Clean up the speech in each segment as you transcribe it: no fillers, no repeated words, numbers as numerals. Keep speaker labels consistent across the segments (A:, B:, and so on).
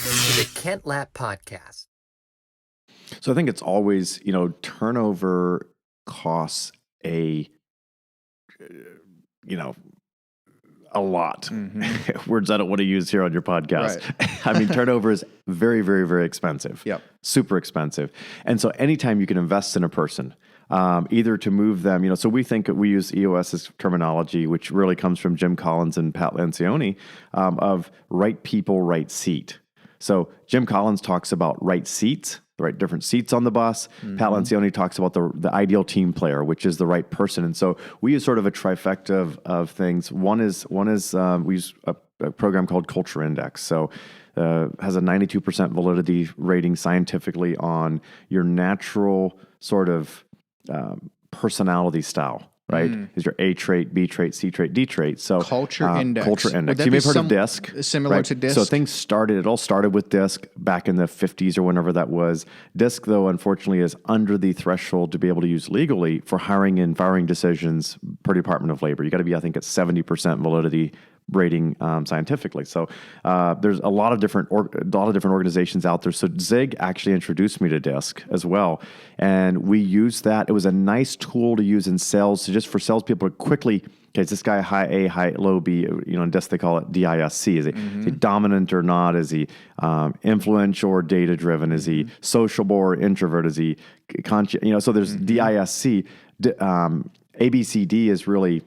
A: to the Kent Lapp Podcast.
B: So I think it's always, turnover costs a lot. Words I don't want to use here on your podcast.
C: Right.
B: I mean, turnover is very, very, very expensive.
C: Yep.
B: Super expensive. And so anytime you can invest in a person, either to move them, so we use EOS as terminology, which really comes from Jim Collins and Pat Lencioni, of right people, right seat. So Jim Collins talks about right seats, the right different seats on the bus. Pat Lencioni talks about the ideal team player, which is the right person. And so we use sort of a trifecta of things. One is we use a program called Culture Index. So has a 92% validity rating scientifically on your natural sort of personality style. Right? Is your A trait, B trait, C trait, D trait. So
C: Culture Index.
B: Culture Index.
C: Would
B: You may
C: that
B: have heard
C: be
B: of DISC.
C: similar
B: right?
C: to DISC?
B: So it all started with DISC back in the 50s or whenever that was. DISC, though, unfortunately, is under the threshold to be able to use legally for hiring and firing decisions per Department of Labor. You got to be, I think, at 70% validity rating scientifically. So there's a lot of different organizations out there. So Zig actually introduced me to DISC as well, and we used that. It was a nice tool to use in sales, so just for salespeople to quickly. Okay, is this guy high A, high low B? In DISC they call it DISC. Is he dominant or not? Is he influential or data driven? Is he sociable or introvert? Is he conscious? So there's DISC. ABCD is really.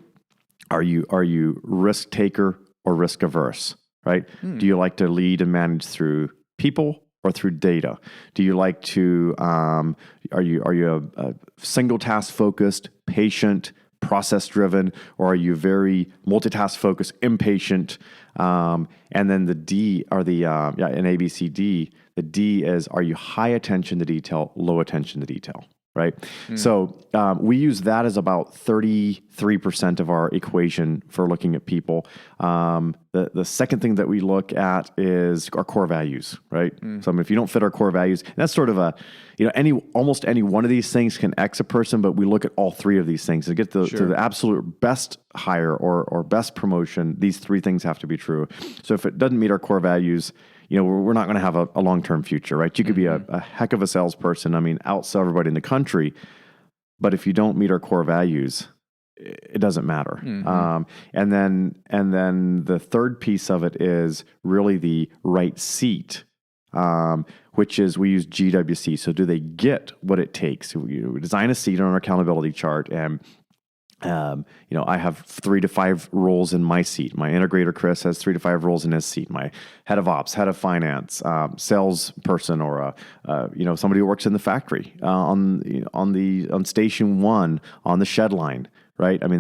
B: Are you risk taker or risk averse, right? Do you like to lead and manage through people or through data? Do you like to, are you a single task focused, patient, process driven, or are you very multitask focused, impatient? And then the D are in ABCD, the D is, are you high attention to detail, low attention to detail? Right. So we use that as about 33% of our equation for looking at people. The second thing that we look at is our core values, right? So if you don't fit our core values, that's sort of almost any one of these things can X a person, but we look at all three of these things to get to the absolute best hire or best promotion. These three things have to be true. So if it doesn't meet our core values, we're not going to have a long-term future, right? You could be a heck of a salesperson. I mean, outsell everybody in the country, but if you don't meet our core values, it doesn't matter. And then the third piece of it is really the right seat, which is we use GWC. So do they get what it takes? We design a seat on our accountability chart, and I have 3 to 5 roles in my seat. My integrator, Chris, has 3 to 5 roles in his seat. My head of ops, head of finance, salesperson, or somebody who works in the factory on station 1 on the shed line. Right? I mean,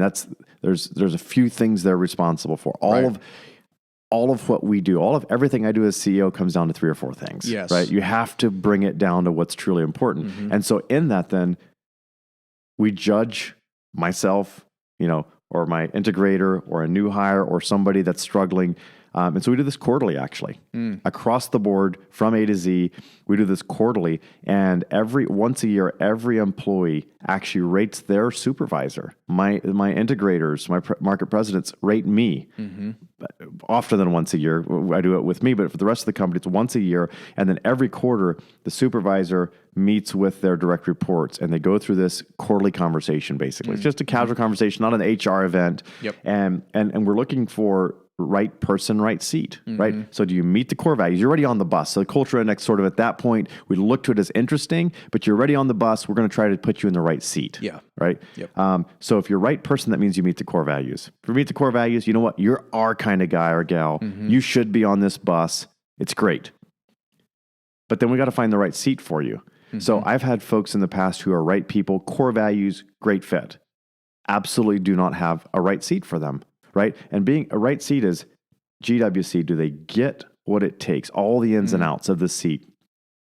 B: there's a few things they're responsible for. All of what we do, everything I do as CEO comes down to 3 or 4 things.
C: Yes.
B: Right? You have to bring it down to what's truly important. And so in that, then we judge myself, or my integrator, or a new hire, or somebody that's struggling. And so we do this quarterly, actually, across the board from A to Z. We do this quarterly, and once a year, every employee actually rates their supervisor. My integrators, my market presidents rate me often than once a year. I do it with me, but for the rest of the company, it's once a year. And then every quarter, the supervisor meets with their direct reports, and they go through this quarterly conversation. Basically, it's just a casual conversation, not an HR event.
C: Yep.
B: And we're looking for right person, right seat, right? So do you meet the core values? You're already on the bus. So the culture index sort of at that point, we look to it as interesting, but you're already on the bus. We're going to try to put you in the right seat.
C: Yeah.
B: Right.
C: Yep.
B: So if you're right person, that means you meet the core values. If you meet the core values, you know what? You're our kind of guy or gal. You should be on this bus. It's great. But then we got to find the right seat for you. So I've had folks in the past who are right people, core values, great fit. Absolutely do not have a right seat for them. Right? And being a right seat is GWC. Do they get what it takes? All the ins and outs of the seat.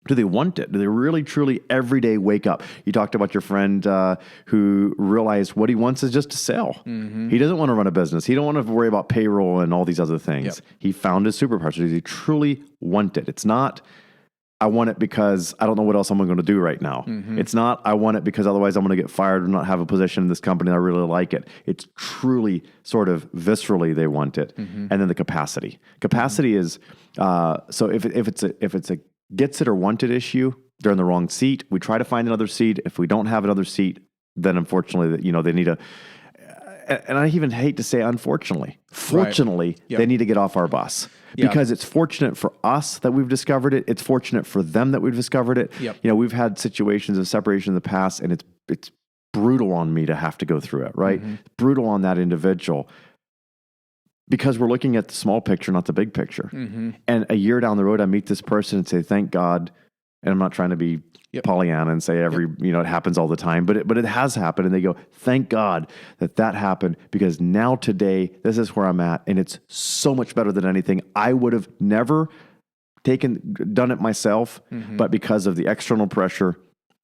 B: Do they want it? Do they really, truly every day wake up? You talked about your friend who realized what he wants is just to sell. He doesn't want to run a business. He don't want to worry about payroll and all these other things. He found his superpower. So does he truly want it? It's not I want it because I don't know what else I'm going to do right now. It's not, I want it because otherwise I'm going to get fired or not have a position in this company and I really like it. It's truly sort of viscerally they want it. And then the capacity. Capacity is, so if it's a gets it or want it issue, they're in the wrong seat. We try to find another seat. If we don't have another seat, then unfortunately, they need a, and I even hate to say unfortunately, fortunately, they need to get off our bus because it's fortunate for us that we've discovered it. It's fortunate for them that we've discovered it. We've had situations of separation in the past, and it's brutal on me to have to go through it, right? Brutal on that individual because we're looking at the small picture, not the big picture. And a year down the road, I meet this person and say, thank God. And I'm not trying to be Pollyanna and say it happens all the time, but it has happened. And they go, thank God that happened because now today, this is where I'm at. And it's so much better than anything. I would have never done it myself, but because of the external pressure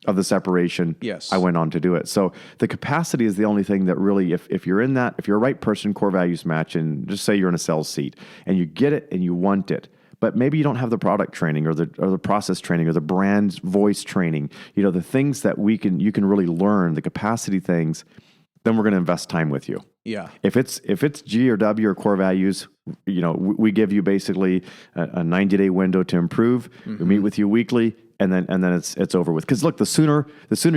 B: of the separation, I went on to do it. So the capacity is the only thing that really, if you're in that, if you're a right person, core values match, and just say you're in a sales seat and you get it and you want it, but maybe you don't have the product training or the process training or the brand voice training, the things that you can really learn, the capacity things, then we're going to invest time with you.
C: Yeah.
B: If it's G or W or core values, we give you basically a 90-day window to improve. We meet with you weekly and then it's over with. Cause look, the sooner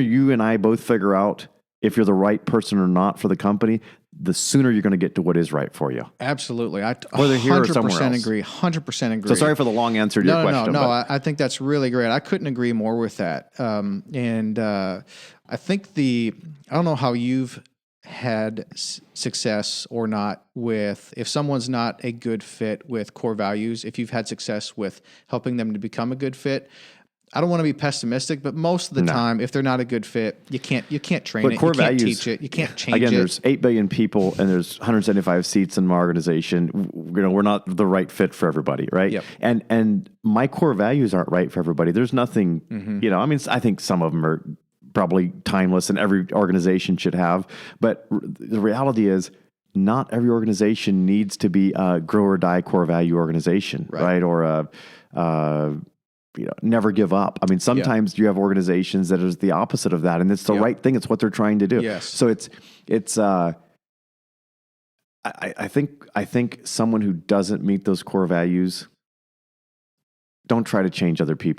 B: you and I both figure out if you're the right person or not for the company, the sooner you're going to get to what is right for you.
C: Absolutely. I
B: Whether here or somewhere
C: 100%
B: else.
C: agree. 100% agree.
B: So sorry for the long answer to your question.
C: No. I think that's really great. I couldn't agree more with that. I think I don't know how you've had success or not with, if someone's not a good fit with core values, if you've had success with helping them to become a good fit. I don't want to be pessimistic, but most of the time, if they're not a good fit, you can't train it. You can't teach it. You can't change it.
B: Again, there's 8 billion people and there's 175 seats in my organization. We're not the right fit for everybody, right?
C: Yep.
B: And my core values aren't right for everybody. There's nothing, I think some of them are probably timeless and every organization should have. But the reality is, not every organization needs to be a grow or die core value organization, right? Or a never give up. I mean, sometimes you have organizations that is the opposite of that, and it's the right thing. It's what they're trying to do.
C: Yes.
B: So I think someone who doesn't meet those core values, don't try to change other people.